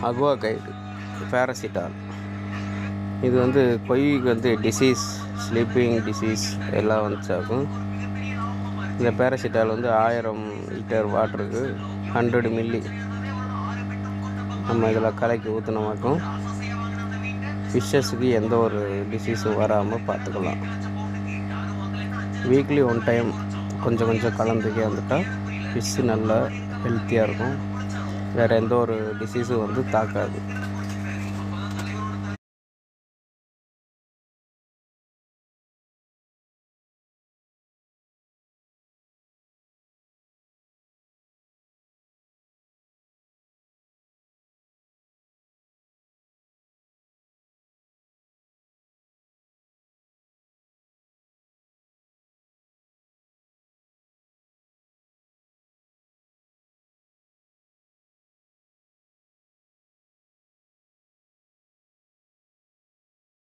Aqua guide பேராசிட்டால். இது வந்து கொய்க்கு வந்து டிசீஸ், ஸ்லீப்பிங் டிசீஸ் எல்லாம் வந்துச்சாக்கும். இந்த பேராசிட்டால் வந்து 1000 லிட்டர் வாட்டருக்கு 100 மில்லி நம்ம இதில் கலக்கி ஊற்றினமாக்கும் ஃபிஷ்ஷஸுக்கு எந்த ஒரு டிசீஸும் வராமல் பார்த்துக்கலாம். வீக்லி 1 டைம் கொஞ்சம் கொஞ்சம் கலந்துக்கே வந்துட்டால் ஃபிஷ்ஷு நல்லா ஹெல்த்தியாக இருக்கும். வேறு எந்த ஒரு டிசீஸும் வந்து தாக்காது.